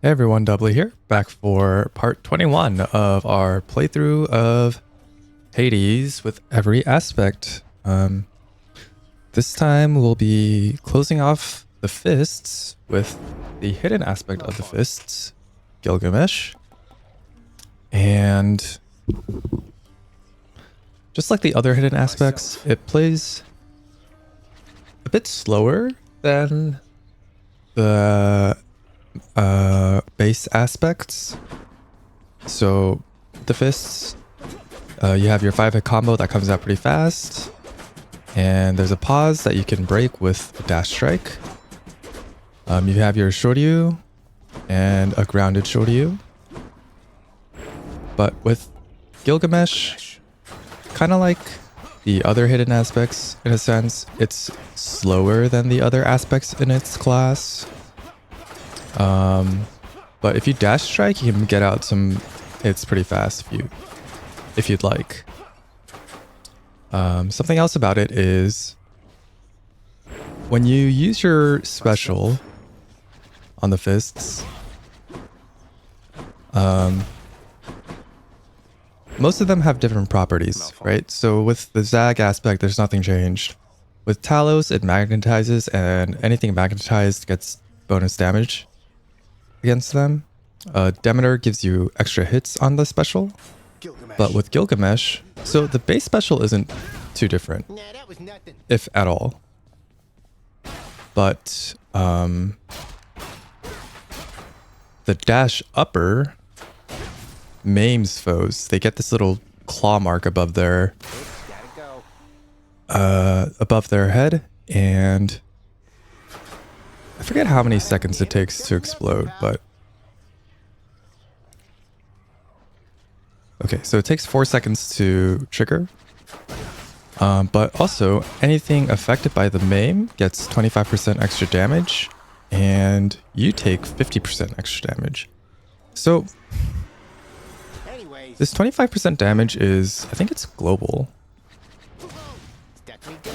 Hey everyone, Doubly here, back for part 21 of our playthrough of Hades with every aspect. This time we'll be closing off the fists with the hidden aspect of the fists, Gilgamesh. And just like the other hidden aspects, it plays a bit slower than the base aspects. So the fists, you have your 5-hit combo that comes out pretty fast, and there's a pause that you can break with a dash strike. You have your Shoryu and a grounded Shoryu. But with Gilgamesh, kind of like the other hidden aspects in a sense, it's slower than the other aspects in its class. But if you dash strike, you can get out some hits pretty fast if you'd like. Something else about it is when you use your special on the fists, most of them have different properties, right? So with the Zag aspect, there's nothing changed. With Talos, it magnetizes, and anything magnetized gets bonus damage against them. Demeter gives you extra hits on the special. But with Gilgamesh, so the base special isn't too different, if at all. But the dash upper maims foes. They get this little claw mark above their head, and I forget how many seconds it takes to explode, but okay, so it takes 4 seconds to trigger. But also anything affected by the maim gets 25% extra damage, and you take 50% extra damage. So this 25% damage is, I think it's global. Let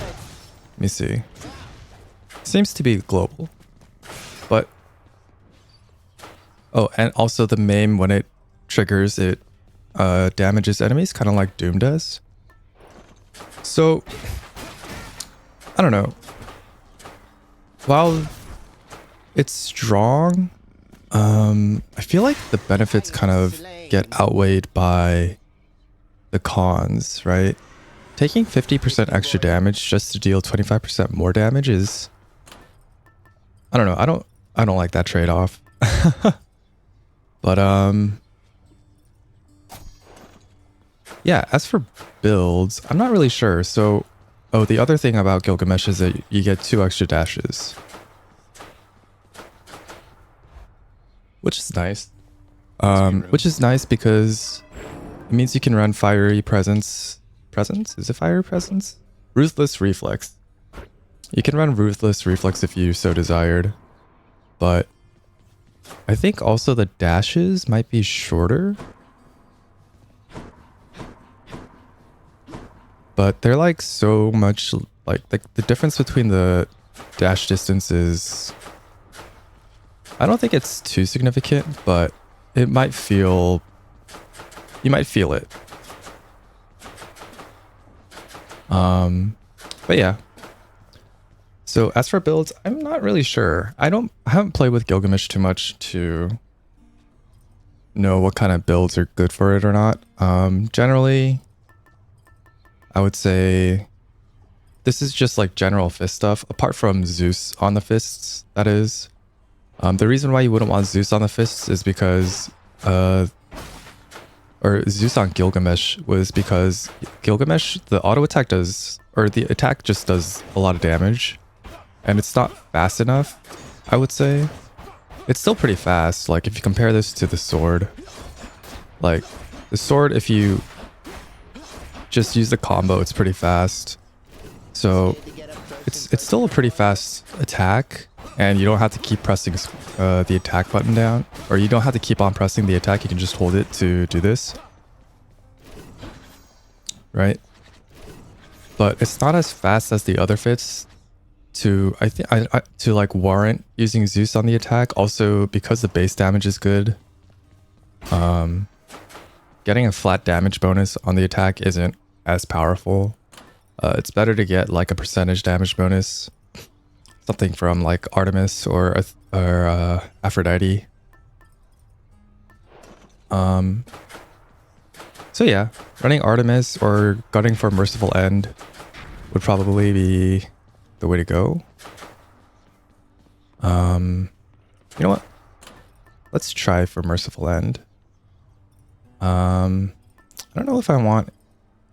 me see. Seems to be global. But oh, and also the maim, when it triggers, it damages enemies, kind of like Doom does. So I don't know. While it's strong, I feel like the benefits kind of get outweighed by the cons, right? Taking 50% extra damage just to deal 25% more damage is, I don't know, I don't like that trade-off. But yeah, as for builds, I'm not really sure. So the other thing about Gilgamesh is that you get 2 extra dashes, which is nice. Which is nice because it means you can run Fiery Presence. Is it Fiery Presence? Ruthless Reflex. You can run Ruthless Reflex if you so desired, but I think also the dashes might be shorter. But they're like so much, like the difference between the dash distance is, I don't think it's too significant, but it might feel, you might feel it. But yeah. So as for builds, I'm not really sure. I haven't played with Gilgamesh too much to know what kind of builds are good for it or not. Generally, I would say this is just like general fist stuff, apart from Zeus on the fists, that is. The reason why you wouldn't want Zeus on the fists is because, or Zeus on Gilgamesh was because Gilgamesh, the auto attack does, or the attack just does a lot of damage. And it's not fast enough, I would say. It's still pretty fast. Like if you compare this to the sword, like the sword, if you just use the combo, it's pretty fast. So it's still a pretty fast attack, and you don't have to keep pressing the attack button down, or you don't have to keep on pressing the attack. You can just hold it to do this, right? But it's not as fast as the other fits to to like warrant using Zeus on the attack. Also, because the base damage is good, getting a flat damage bonus on the attack isn't as powerful. It's better to get like a percentage damage bonus, something from like Artemis or Aphrodite. So yeah, running Artemis or gunning for Merciful End would probably be the way to go. You know what? Let's try for Merciful End. I don't know if I want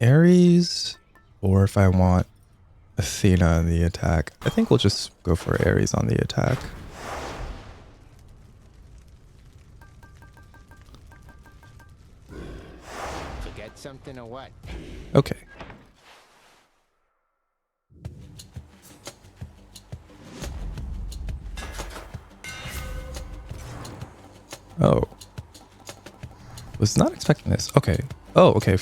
Ares or if I want Athena on the attack. I think we'll just go for Ares on the attack. Forget something or what? Okay. Oh. Was not expecting this. Okay. Oh, okay.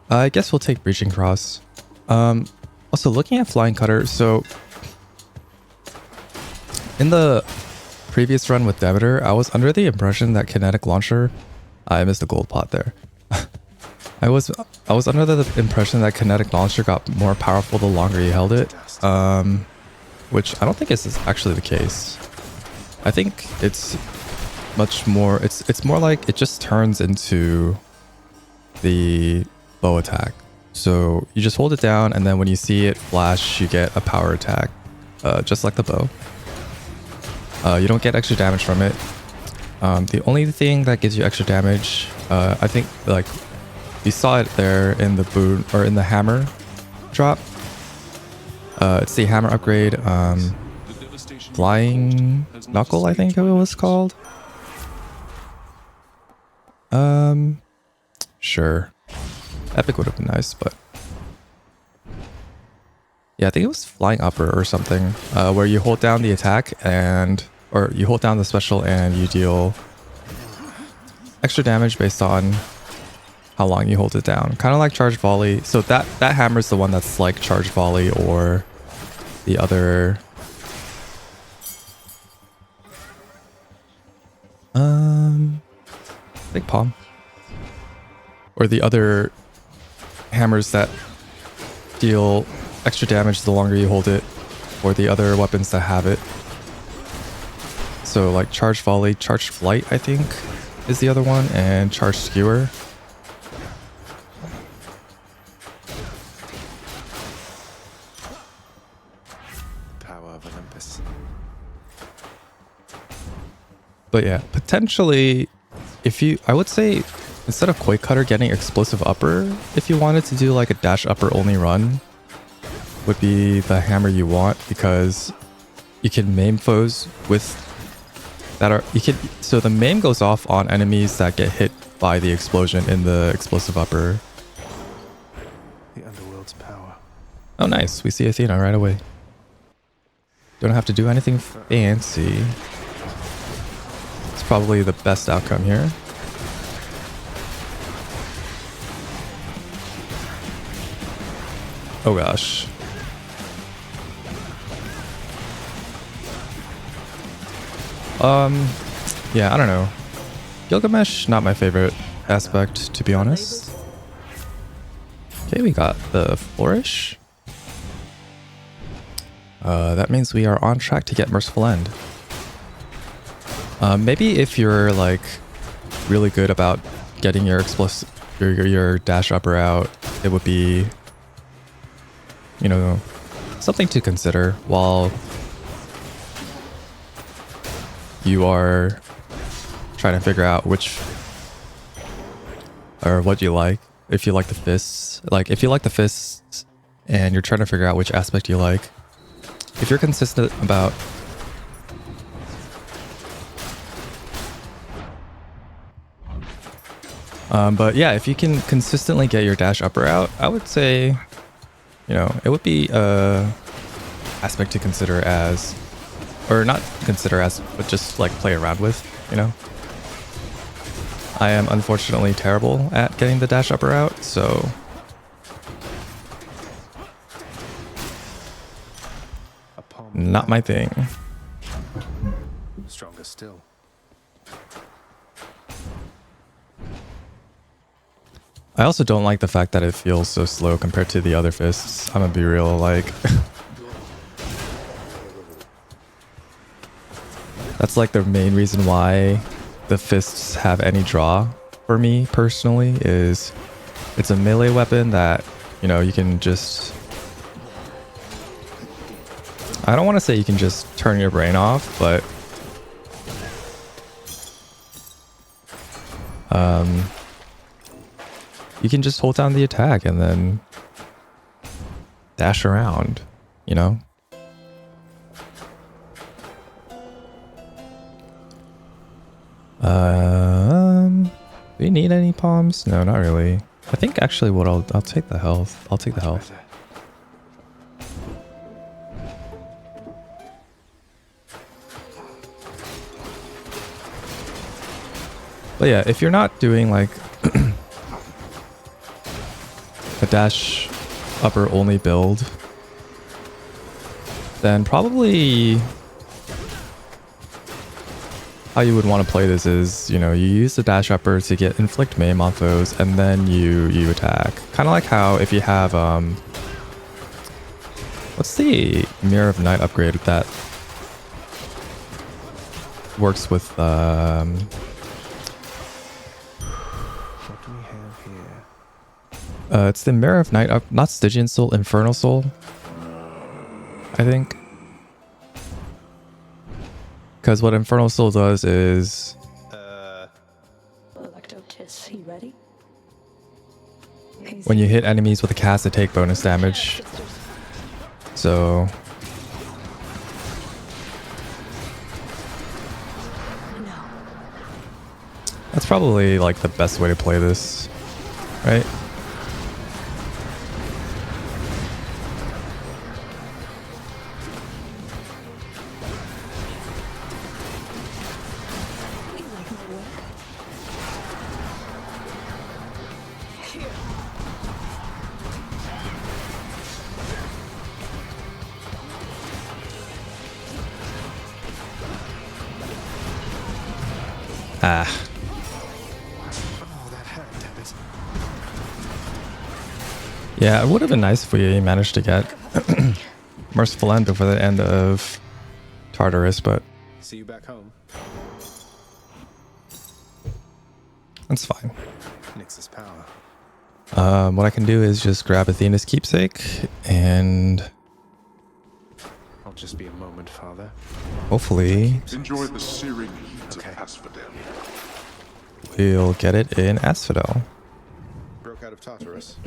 I guess we'll take Breaching Cross. Also looking at Flying Cutter, so in the previous run with Demeter, I was under the impression that Kinetic Launcher, I missed the gold pot there. I was under the impression that Kinetic Launcher got more powerful the longer you held it, which I don't think is actually the case. I think it's much more, it's more like it just turns into the bow attack. So you just hold it down, and then when you see it flash, you get a power attack, just like the bow. You don't get extra damage from it. The only thing that gives you extra damage, I think, like you saw it there in the boon or in the hammer drop. It's the hammer upgrade. Flying Knuckle, I think it was called. Sure. Epic would have been nice, but yeah, I think it was Flying Upper or something, where you hold down the attack or you hold down the special and you deal extra damage based on how long you hold it down. Kind of like Charged Volley. So that hammer is the one that's like Charged Volley or the other. Big Palm. Or the other hammers that deal extra damage the longer you hold it, or the other weapons that have it. So like Charged Volley, Charged Flight, I think, is the other one, and Charged Skewer. Power of Olympus. But yeah, potentially, I would say instead of Quake Cutter, getting Explosive Upper, if you wanted to do like a dash upper only run, would be the hammer you want, because you can maim foes with that are so the maim goes off on enemies that get hit by the explosion in the Explosive Upper. The underworld's power. Oh nice, we see Athena right away. Don't have to do anything fancy. It's probably the best outcome here. Oh gosh. Yeah, I don't know. Gilgamesh, not my favorite aspect, to be honest. Okay, we got the Flourish. That means we are on track to get Merciful End. Maybe if you're like really good about getting your your dash upper out, it would be, you know, something to consider while you are trying to figure out which or what you like. If you like the fists, and you're trying to figure out which aspect you like, if you're consistent about but yeah, if you can consistently get your dash upper out, I would say, you know, it would be a aspect to consider as, or not consider as, but just like play around with, you know. I am unfortunately terrible at getting the dash upper out, so not my thing. Stronger still. I also don't like the fact that it feels so slow compared to the other fists. I'm gonna be real, like... That's like the main reason why the fists have any draw for me personally, is it's a melee weapon that, you know, you can just... I don't want to say you can just turn your brain off, but... you can just hold down the attack and then dash around, you know? Do you need any palms? No, not really. I think actually what I'll take the health. I'll take the health. But yeah, if you're not doing like a dash upper only build, then probably how you would want to play this is, you know, you use the dash upper to get inflict maim on foes, and then you attack. Kind of like how if you have what's the Mirror of Night upgrade that works with What do we have here? it's the Mirror of Night up, not Stygian Soul, Infernal Soul, I think. Because what Infernal Soul does is... Electotis, you ready? when you hit enemies with a cast, they take bonus damage. So... No. that's probably like the best way to play this, right? You like my work? Ah. Oh, that hurt, damn it. Yeah, it would have been nice if we managed to get Merciful End before the end of Tartarus, but See you back home. that's fine. Nyx's power. What I can do is just grab Athena's keepsake, and I'll just be a moment, Father. hopefully Enjoy the searing heat Okay. of Asphodel. we'll get it in Asphodel. Broke out of Tartarus.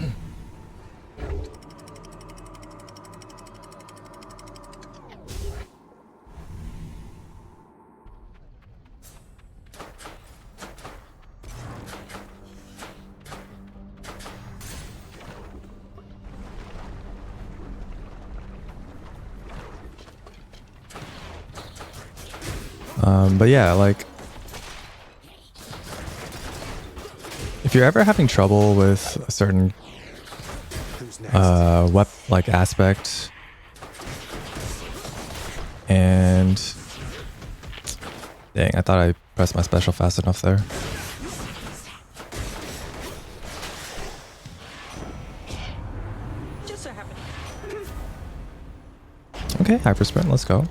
But yeah, like, if you're ever having trouble with a certain Who's next? like aspect, and dang, I thought I pressed my special fast enough there. Just so happened. Okay, hyper sprint, let's go.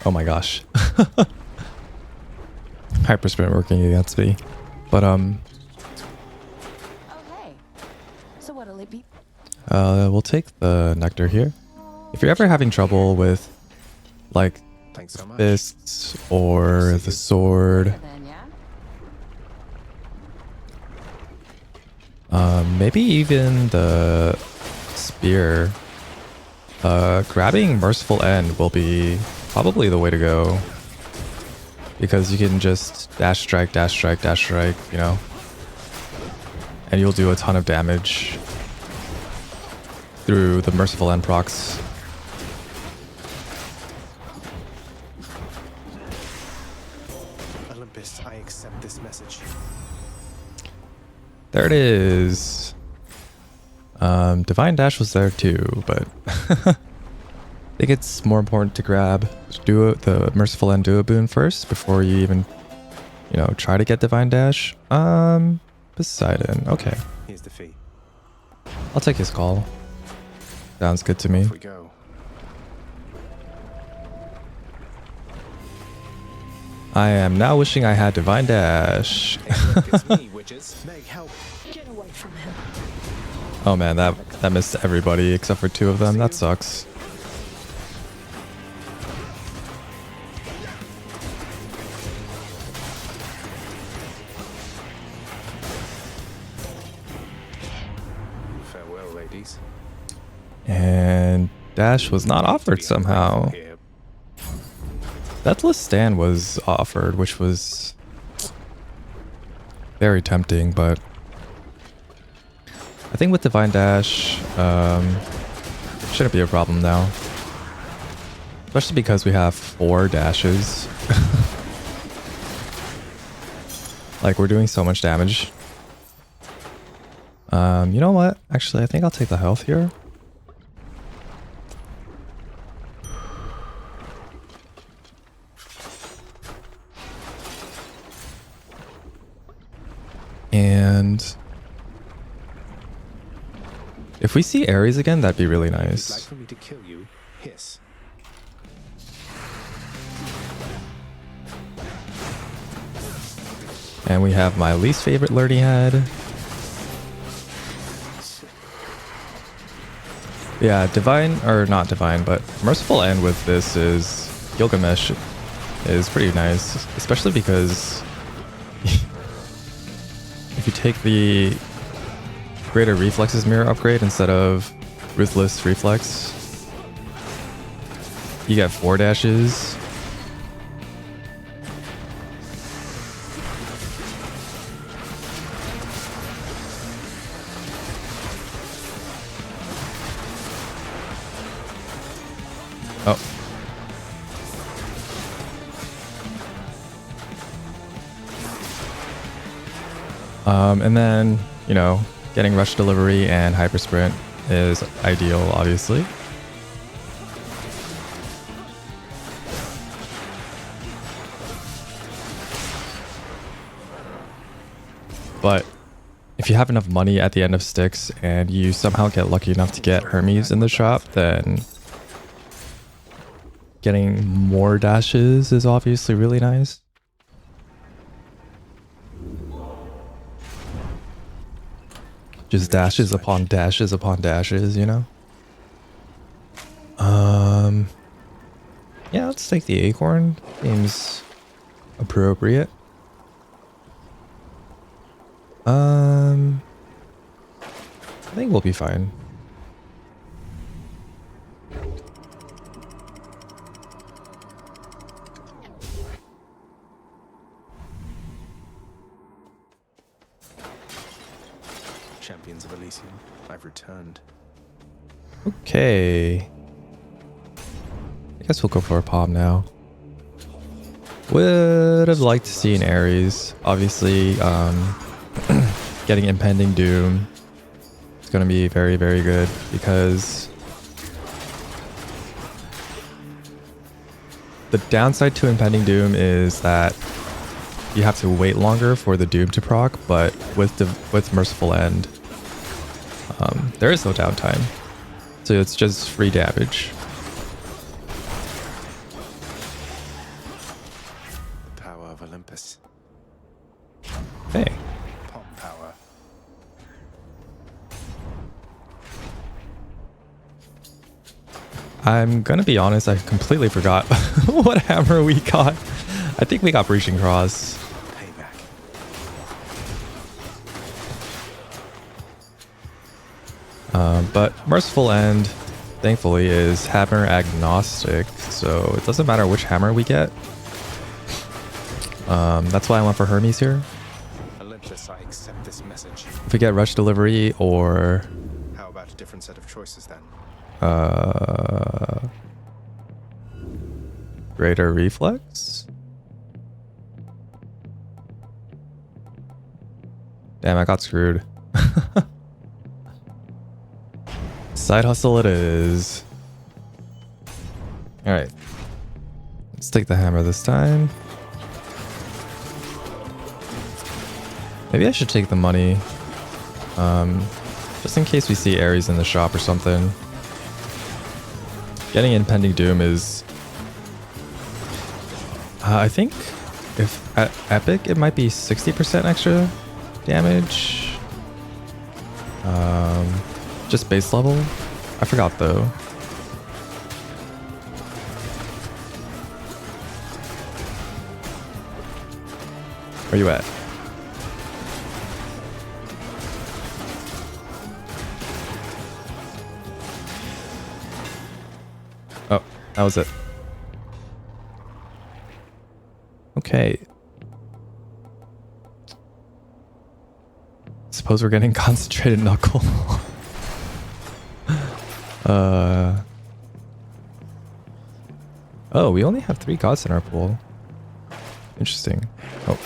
Oh my gosh. Hyper sprint working against me. But Oh hey. So what'll it be? we'll take the nectar here. If you're ever having trouble with like Thanks so much. fists or the sword, Then yeah. maybe even the spear, grabbing Merciful End will be probably the way to go, because you can just dash strike, dash strike, dash strike, you know, and you'll do a ton of damage through the Merciful End procs. Olympus, I accept this message. There it is. Divine Dash was there too, but I think it's more important to grab the Merciful End Duo boon first before you even, try to get Divine Dash. Poseidon. Okay. Here's the fee. I'll take his call. Sounds good to me. Off we go. I am now wishing I had Divine Dash. Hey, look, it's me, witches. Meg, help. Get away from him. Oh man, that missed everybody except for 2 of them. That sucks. Farewell, ladies. And Dash was not offered somehow. Deathless Stand was offered, which was very tempting, but I think with Divine Dash, shouldn't be a problem now. Especially because we have 4 dashes. Like, we're doing so much damage. You know what? Actually, I think I'll take the health here. And if we see Ares again, that'd be really If you'd like nice. for me to kill you, hiss. And we have my least favorite Lurdy head. Yeah, divine, or not divine, but Merciful End with this is Gilgamesh is pretty nice, especially because if you take the Greater Reflexes mirror upgrade instead of Ruthless Reflex, you get 4 dashes. Oh. And then, getting rush delivery and hyper sprint is ideal, obviously. But if you have enough money at the end of Styx and you somehow get lucky enough to get Hermes in the shop, then getting more dashes is obviously really nice. Just dashes upon dashes upon dashes, Yeah, let's take the acorn. Seems appropriate. I think we'll be fine. Champions of Elysium, I've returned. Okay. I guess we'll go for a palm now. Would have liked to see an Ares. Obviously, getting Impending Doom is going to be very, very good because the downside to Impending Doom is that you have to wait longer for the Doom to proc, but with Merciful End, there is no downtime. So it's just free damage. The power of Olympus. Hey. Pop power. I'm gonna be honest, I completely forgot what hammer we got. I think we got Breaching Cross. Payback. But Merciful End, thankfully, is hammer agnostic, so it doesn't matter which hammer we get. That's why I went for Hermes here. Olympus, I accept this message. If we get Rush Delivery or How about a different set of choices then? Greater Reflex? Damn, I got screwed. Side hustle it is. Alright. Let's take the hammer this time. Maybe I should take the money. Just in case we see Ares in the shop or something. Getting Impending Doom is... I think if at Epic it might be 60% extra damage. Just base level. I forgot though. Where you at? Oh, that was it. Okay. Suppose we're getting concentrated knuckle. Oh, we only have 3 gods in our pool. Interesting. Oh.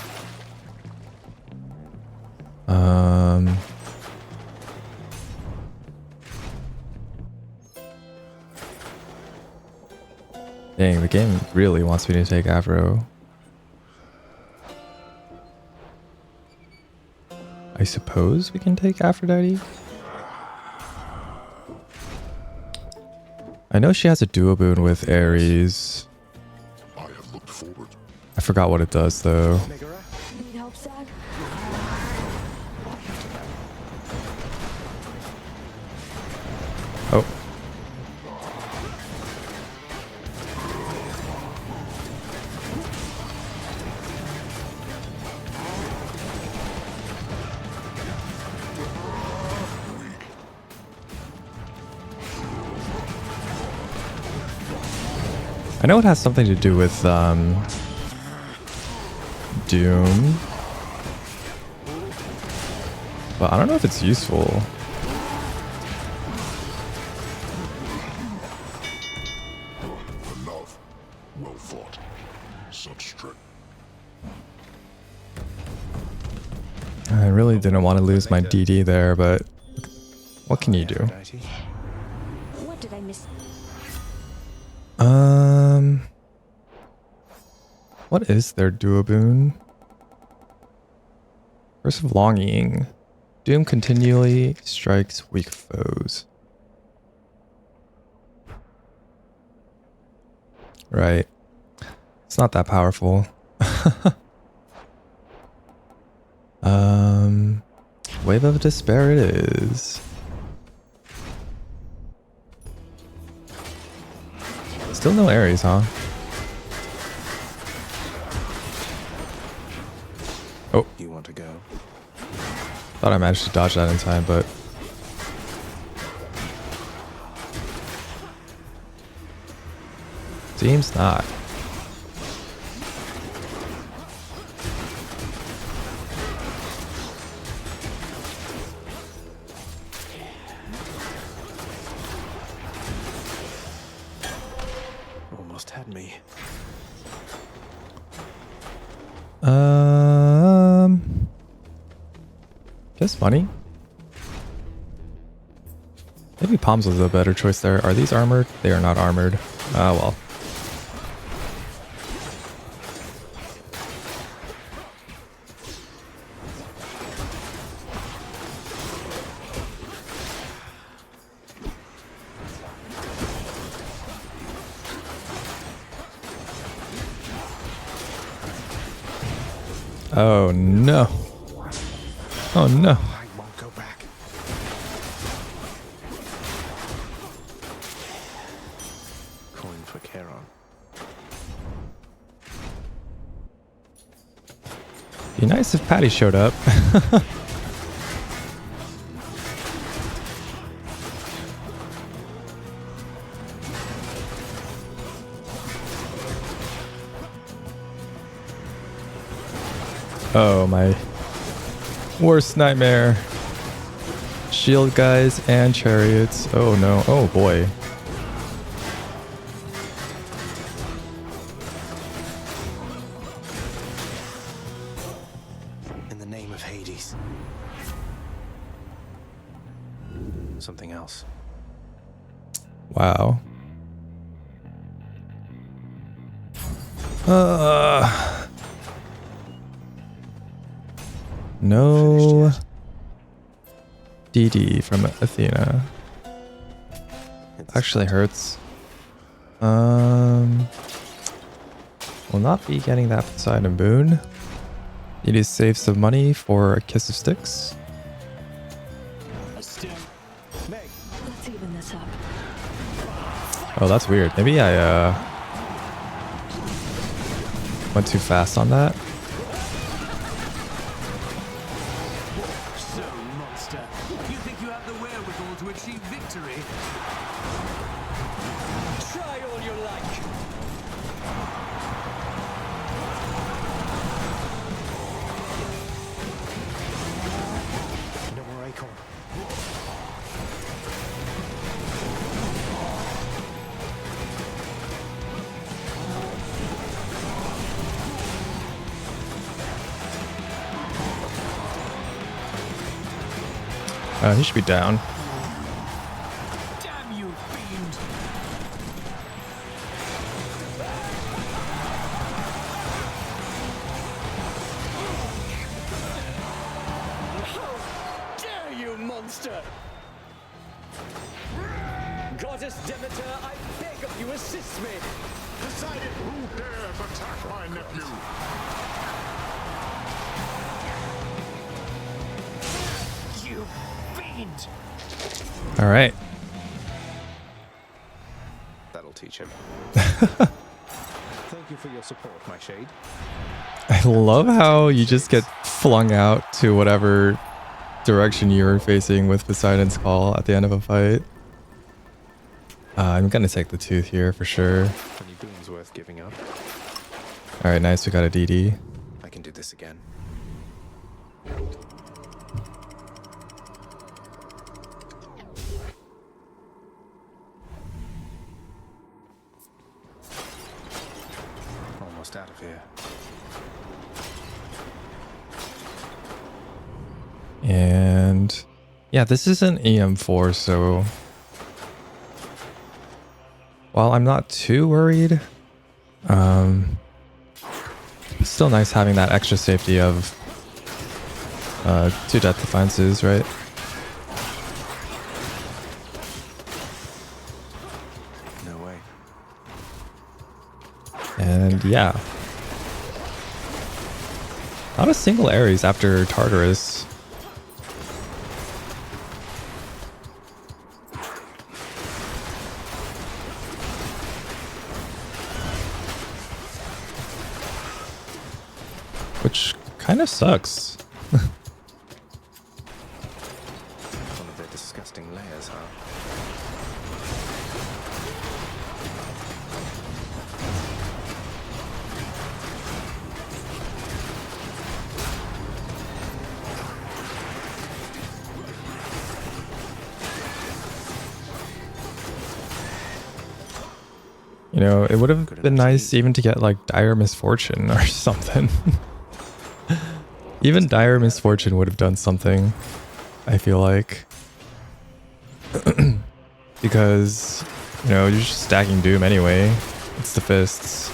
Dang, the game really wants me to take Afro. I suppose we can take Aphrodite? I know she has a duo boon with Ares. I have looked forward. I forgot what it does though. Need help, Zag? Oh. I know it has something to do with Doom, but I don't know if it's useful. Enough. Well fought. Such strength. I really didn't want to lose my DD there, but what can you do? Aphrodite. What did I miss? What is their duo boon? Curse of Longing. Doom continually strikes weak foes. Right. It's not that powerful. Wave of Despair it is. Still no Ares, huh? Oh, You want to go? thought I managed to dodge that in time, but... seems not. Almost had me. Guess money. Maybe Palms was a better choice there. Are these armored? They are not armored. Ah, well. Oh no. Oh no. I won't go back. Coin for Charon. Be nice if Patty showed up. Oh, my worst nightmare. Shield guys and chariots. Oh no. Oh boy. In the name of Hades. Something else. Wow. No DD from Athena. Actually hurts. Will not be getting that Poseidon boon. Need to save some money for a Kiss of Sticks. Let's even this up. Oh, that's weird. Maybe I went too fast on that. So, monster, you think you have the wherewithal to achieve victory? Try all you like. No more acorn. He should be down. Damn you, fiend! How dare you, monster! Goddess Demeter, I beg of you, assist me! Decided who dares attack my nephew? You fiend! All right. That'll teach him. Thank you for your support, my shade. I love how you just get flung out to whatever direction you're facing with Poseidon's Call at the end of a fight. I'm gonna take the tooth here for sure. Any boon's worth giving up. All right, nice. We got a DD. I can do this again. Almost out of here. And yeah, this is an EM4, so while I'm not too worried, it's still nice having that extra safety of 2 death defenses, right? No way. And yeah, not a single Ares after Tartarus. Which kind of sucks. One of their disgusting layers, huh? You know, it would have been nice even to get like Dire Misfortune or something. Even Dire Misfortune would have done something, I feel like. Because, you know, you're just stacking Doom anyway. It's the fists.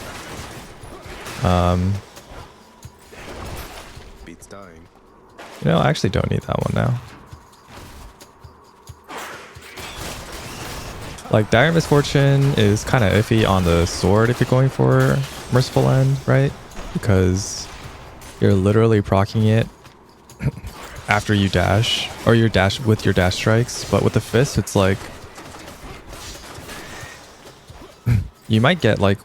Beats dying. You know, I actually don't need that one now. Like, Dire Misfortune is kind of iffy on the sword if you're going for Merciful End, right? Because you're literally proccing it after you dash, or your dash with your dash strikes. But with the fist, it's like you might get like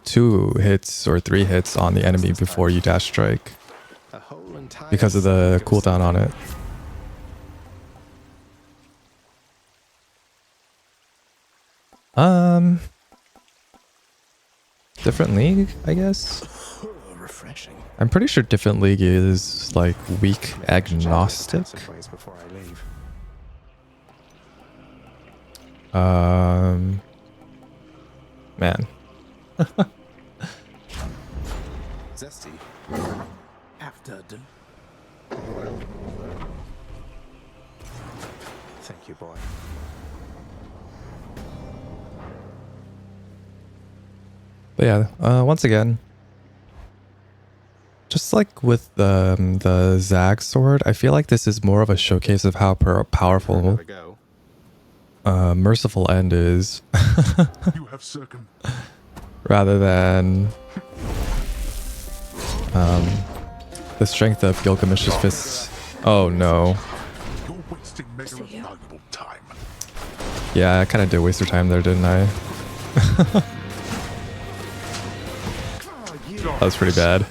2 hits or 3 hits on the enemy before you dash strike A whole entire because of the cooldown on it. Different league, I guess. refreshing. I'm pretty sure different league is like weak agnostic. Passageways before I leave. Man. Zesty. After Thank you, boy. But yeah, once again, just like with the Zag sword, I feel like this is more of a showcase of how powerful Gotta go. Merciful End is, You have circum. rather than the strength of Gilgamesh's fists. Oh no. You're wasting Mega's valuable time. Yeah, I kind of did waste your time there, didn't I? That was pretty bad.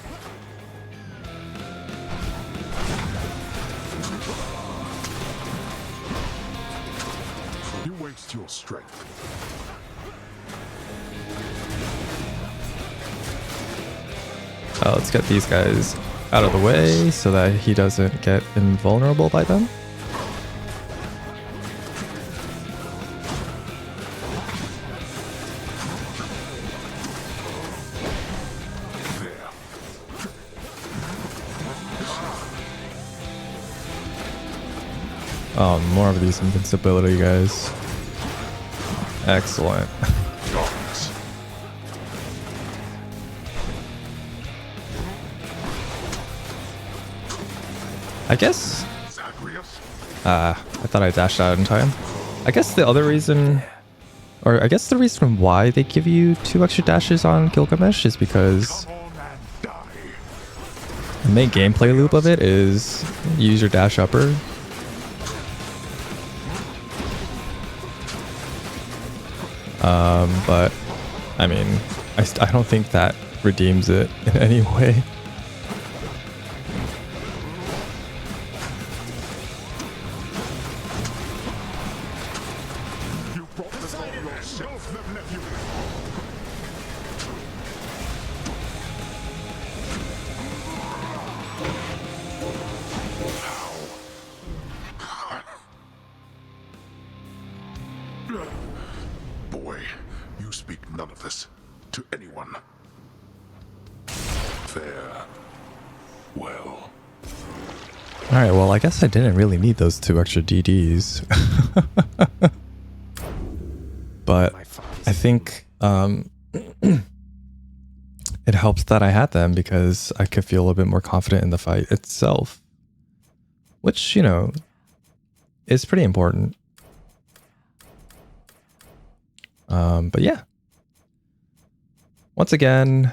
You waste your strength. Let's get these guys out of the way so that he doesn't get invulnerable by them. There. Oh, more of these invincibility guys. Excellent. Darkness. I guess Zagreus. I thought I dashed out in time. I guess the other reason, or I guess the reason why they give you 2 extra dashes on Gilgamesh is because Come on and die. the main gameplay loop of it is use your dash upper. But I mean, I don't think that redeems it in any way. You brought this on yourself, nephew. Boy, you speak none of this to anyone. Fair. Well. Alright, well, I guess I didn't really need those 2 extra DDs. But My I think it helps that I had them because I could feel a bit more confident in the fight itself. Which, you know, is pretty important. But yeah. Once again,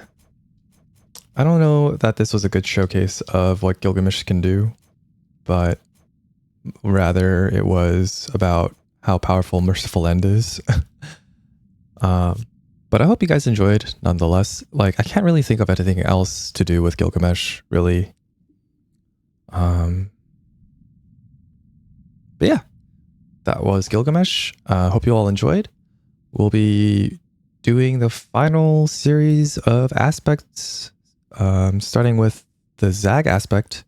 I don't know that this was a good showcase of what Gilgamesh can do, but rather it was about how powerful Merciful End is. But I hope you guys enjoyed nonetheless. Like, I can't really think of anything else to do with Gilgamesh, really. But yeah, that was Gilgamesh. Hope you all enjoyed. We'll be doing the final series of aspects, starting with the Zag aspect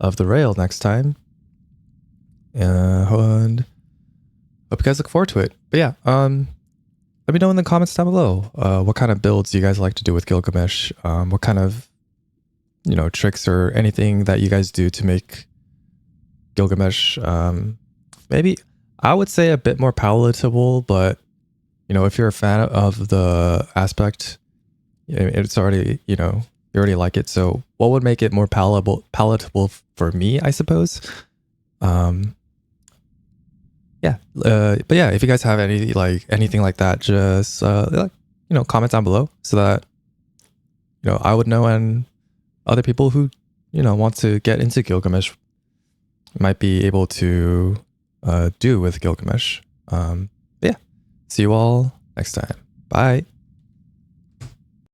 of the rail next time. And hope you guys look forward to it. But yeah, let me know in the comments down below what kind of builds you guys like to do with Gilgamesh. What kind of, you know, tricks or anything that you guys do to make Gilgamesh maybe, I would say, a bit more palatable, but you know, if you're a fan of the aspect, it's already, you know, you already like it. So what would make it more palatable for me, I suppose? Yeah. But yeah, if you guys have anything like that, just you know, comment down below so that, you know, I would know, and other people who, you know, want to get into Gilgamesh might be able to do with Gilgamesh. Yeah. See you all next time. Bye.